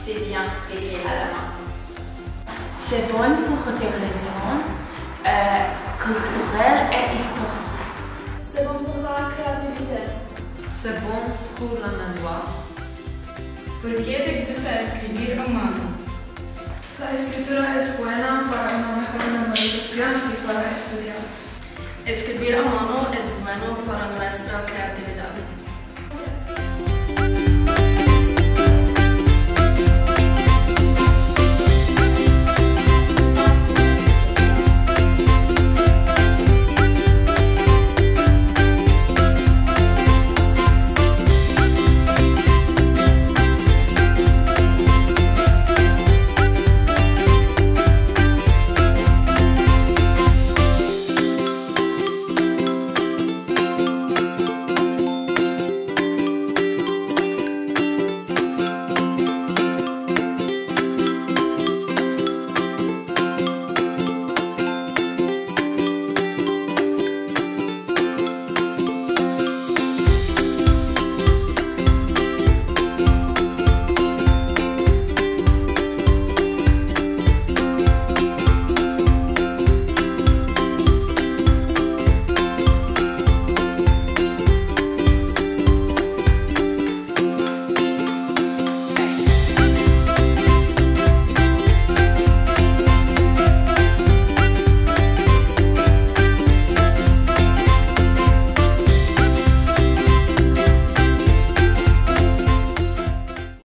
c'est bien d'écrire à la main. C'est bon pour des raisons culturelles et historiques. C'est bon pour la créativité. C'est bon pour la mémoire. ¿Por qué te gusta escribir a mano? La escritura es buena para una mejor memorización y para estudiar. Escribir a mano es bueno para nuestra creatividad.